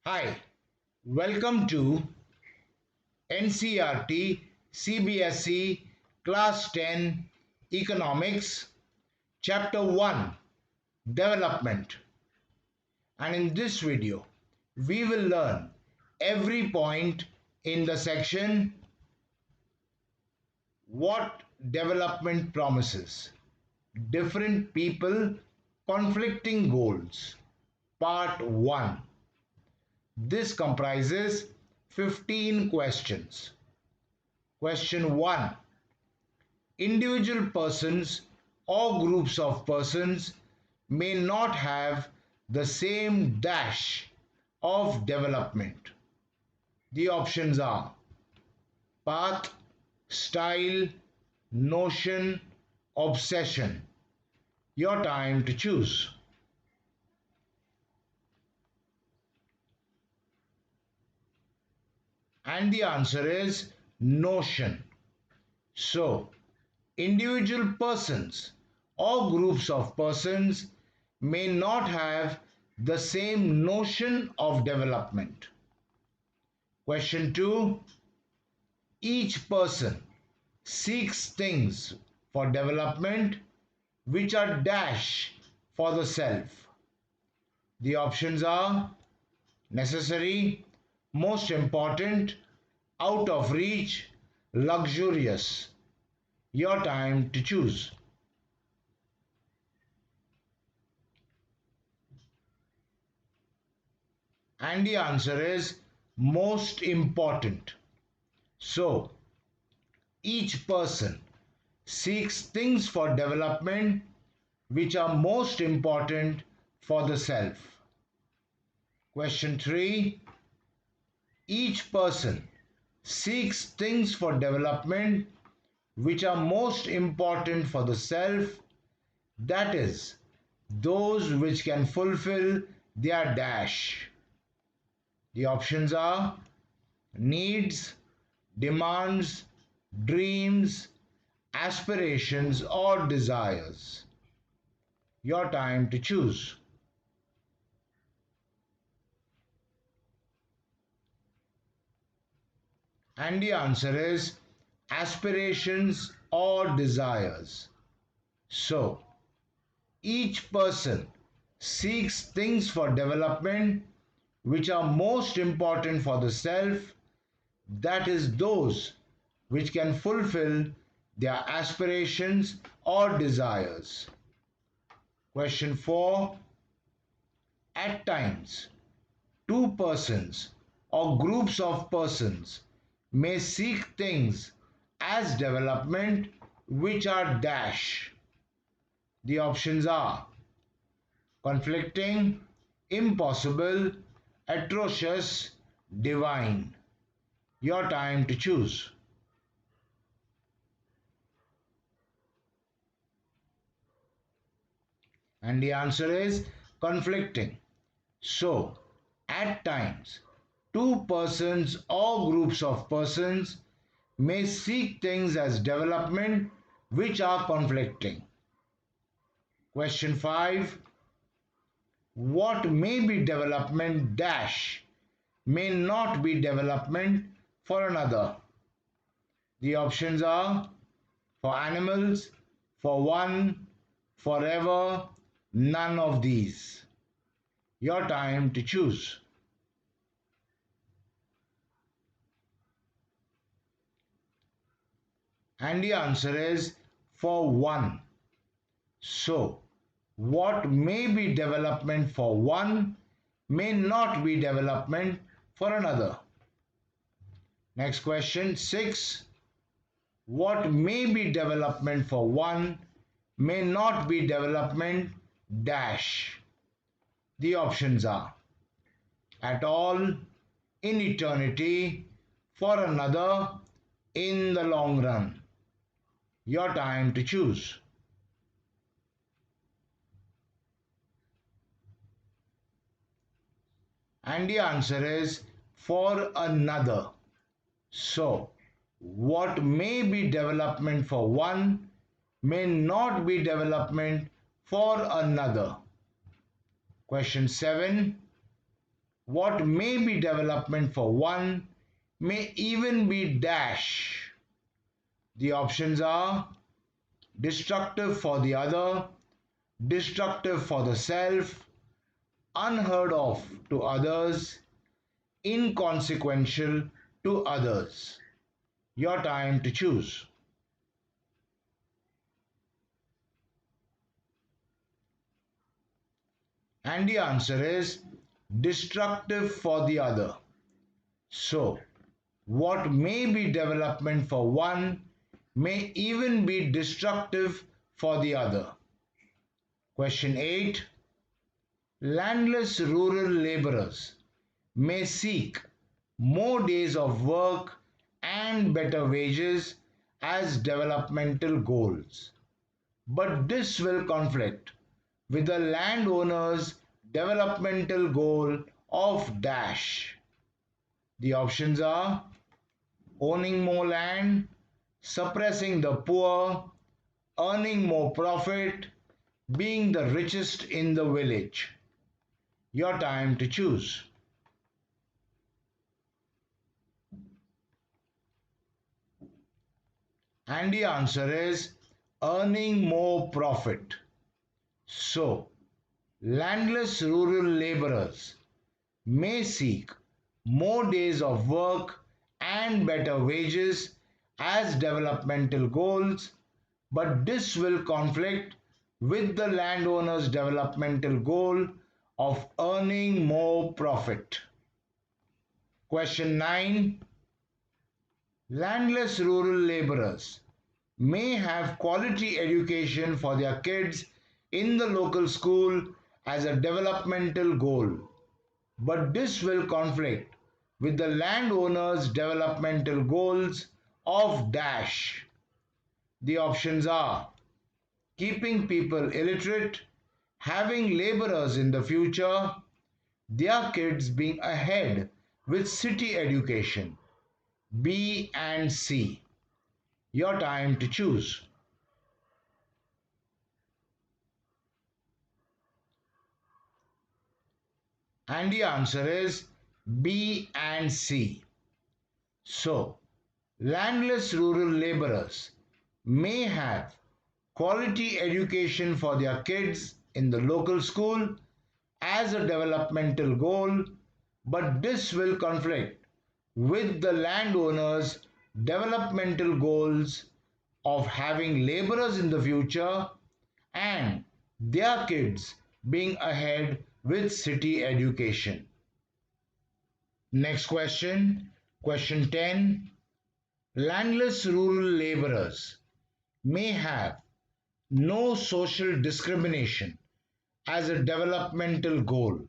Hi, welcome to NCRT CBSE Class 10 Economics, Chapter 1 Development. And in this video, we will learn every point in the section What Development Promises, Different People, Conflicting Goals, Part 1. This comprises 15 questions. Question 1. Individual persons or groups of persons may not have the same dash of development. The options are path, style, notion, obsession. Your time to choose. And the answer is notion. So, individual persons or groups of persons may not have the same notion of development. Question 2. Each person seeks things for development which are dash for the self. The options are necessary, most important, out of reach, luxurious. Your time to choose. And the answer is most important. So, each person seeks things for development which are most important for the self. Question 3. Each person seeks things for development which are most important for the self, that is, those which can fulfill their dash. The options are needs, demands, dreams, aspirations, or desires. Your time to choose. And the answer is aspirations or desires. So, each person seeks things for development which are most important for the self, that is, those which can fulfill their aspirations or desires. Question 4. At times, two persons or groups of persons may seek things as development which are dash. The options are conflicting, impossible, atrocious, divine. Your time to choose. And the answer is conflicting. So, at times, two persons or groups of persons may seek things as development which are conflicting. Question 5. What may be development dash may not be development for another. The options are for animals, for one, forever, none of these. Your time to choose. And the answer is for one. So, what may be development for one may not be development for another. Next question 6. What may be development for one may not be development dash. The options are at all, in eternity, for another, in the long run. Your time to choose. And the answer is for another. So, what may be development for one may not be development for another. Question 7. What may be development for one may even be dash. The options are destructive for the other, destructive for the self, unheard of to others, inconsequential to others. Your time to choose. And the answer is destructive for the other. So, what may be development for one may even be destructive for the other. Question 8. Landless rural laborers may seek more days of work and better wages as developmental goals, but this will conflict with the landowner's developmental goal of dash. The options are owning more land, suppressing the poor, earning more profit, being the richest in the village. Your time to choose. And the answer is earning more profit. So, landless rural laborers may seek more days of work and better wages as developmental goals, but this will conflict with the landowner's developmental goal of earning more profit. Question 9. Landless rural laborers may have quality education for their kids in the local school as a developmental goal, but this will conflict with the landowner's developmental goals of dash. The options are keeping people illiterate, having laborers in the future, their kids being ahead with city education. B and C. Your time to choose. And the answer is B and C. So, landless rural laborers may have quality education for their kids in the local school as a developmental goal, but this will conflict with the landowner's developmental goals of having laborers in the future and their kids being ahead with city education. Next question, question 10. Landless rural laborers may have no social discrimination as a developmental goal,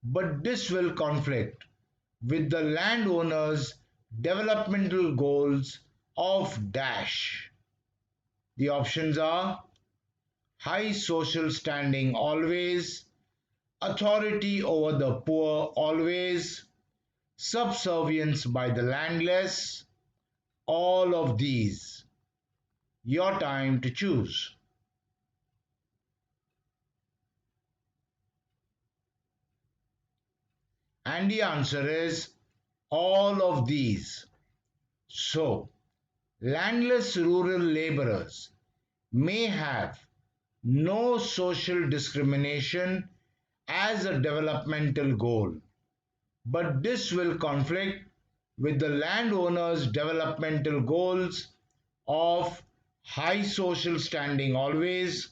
but this will conflict with the landowner's developmental goals of dash. The options are high social standing always, authority over the poor always, subservience by the landless, all of these. Your time to choose. And the answer is all of these. So, landless rural laborers may have no social discrimination as a developmental goal, but this will conflict with the landowner's developmental goals of high social standing always,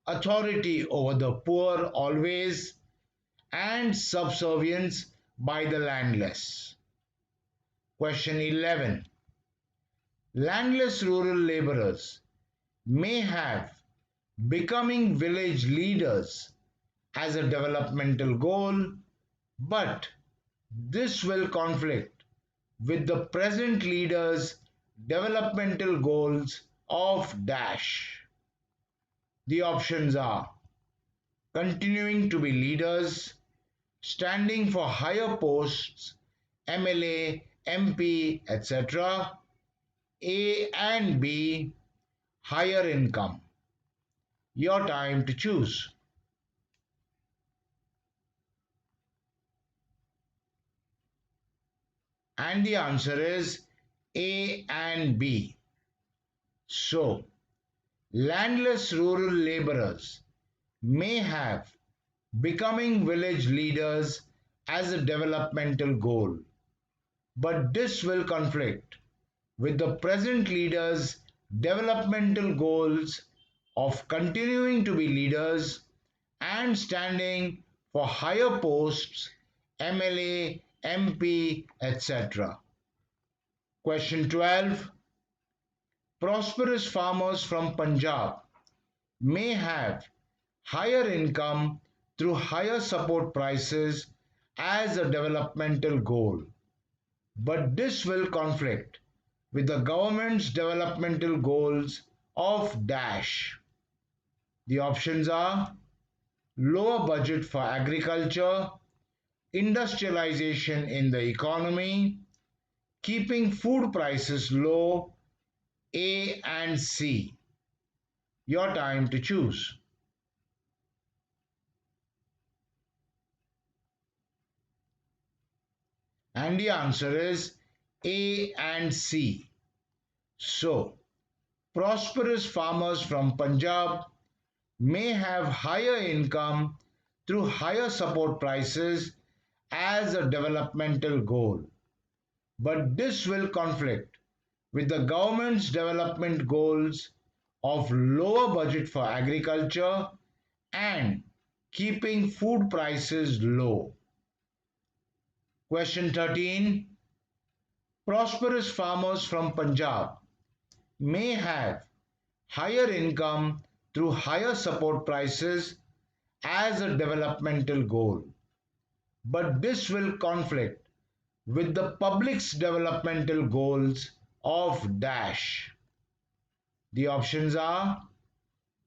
authority over the poor always, and subservience by the landless. Question 11. Landless rural laborers may have becoming village leaders as a developmental goal, but this will conflict with the present leaders' developmental goals of dash. The options are continuing to be leaders, standing for higher posts, MLA, MP, etc. A and B, higher income. Your time to choose. And the answer is A and B. So, landless rural laborers may have becoming village leaders as a developmental goal, but this will conflict with the present leaders' developmental goals of continuing to be leaders and standing for higher posts, MLA, MP, etc. Question 12. Prosperous farmers from Punjab may have higher income through higher support prices as a developmental goal, but this will conflict with the government's developmental goals of dash. The options are lower budget for agriculture, industrialization in the economy, keeping food prices low, A and C. Your time to choose. And the answer is A and C. So, prosperous farmers from Punjab may have higher income through higher support prices as a developmental goal, but this will conflict with the government's development goals of lower budget for agriculture and keeping food prices low. Question 13. Prosperous farmers from Punjab may have higher income through higher support prices as a developmental goal, but this will conflict with the public's developmental goals of dash. The options are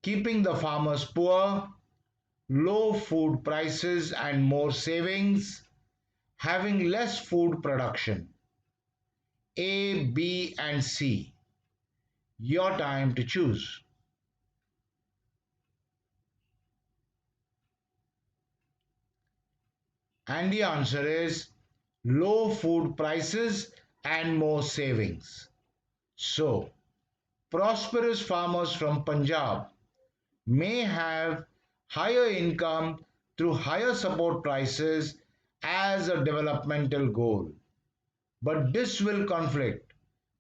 keeping the farmers poor, low food prices and more savings, having less food production. A, B, and C. Your time to choose. And the answer is low food prices and more savings. So, prosperous farmers from Punjab may have higher income through higher support prices as a developmental goal, but this will conflict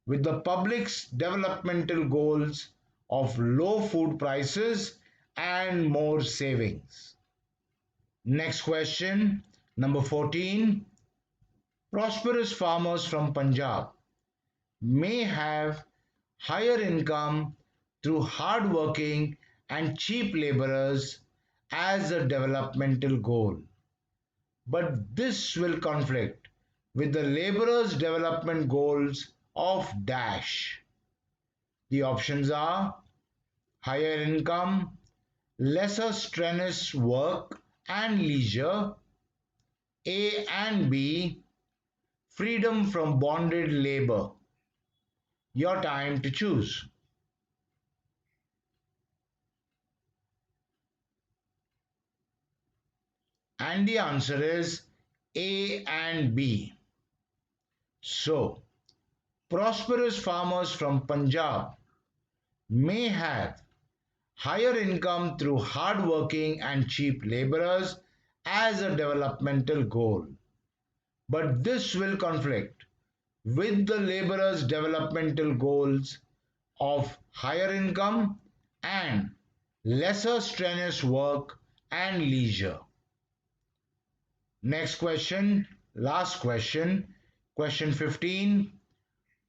with the public's developmental goals of low food prices and more savings. Next question, number 14. Prosperous farmers from Punjab may have higher income through hard working and cheap laborers as a developmental goal, but this will conflict with the laborers' development goals of dash. The options are higher income, lesser strenuous work and leisure, A and B, freedom from bonded labor. Your time to choose. And the answer is A and B. So, prosperous farmers from Punjab may have higher income through hard working and cheap laborers as a developmental goal, but this will conflict with the laborers' developmental goals of higher income and lesser strenuous work and leisure. Next question, last question, question 15.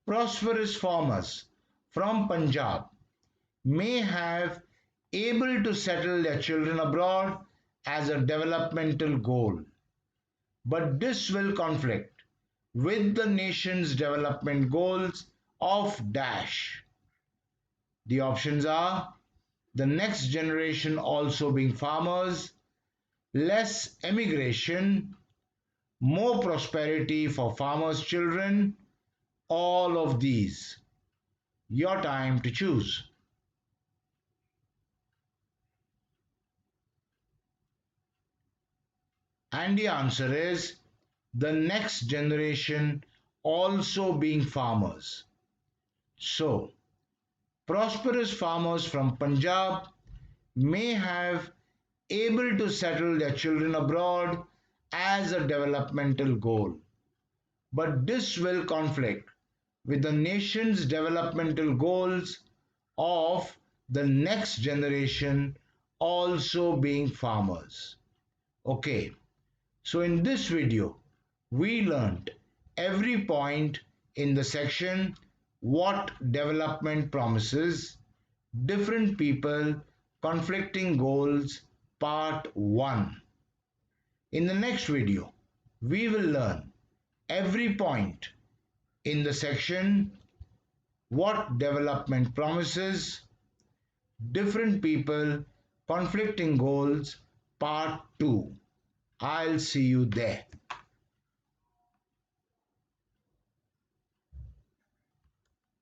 Prosperous farmers from Punjab may have able to settle their children abroad as a developmental goal, but this will conflict with the nation's development goals of dash. The options are the next generation also being farmers, less emigration, more prosperity for farmers' children, all of these. Your time to choose. And the answer is the next generation also being farmers. So, prosperous farmers from Punjab may have able to settle their children abroad as a developmental goal, but this will conflict with the nation's developmental goals of the next generation also being farmers. Okay, so in this video, we learned every point in the section what development promises, different people, conflicting goals, part 1. In the next video, we will learn every point in the section what development promises, different people, conflicting goals, part 2. I'll see you there.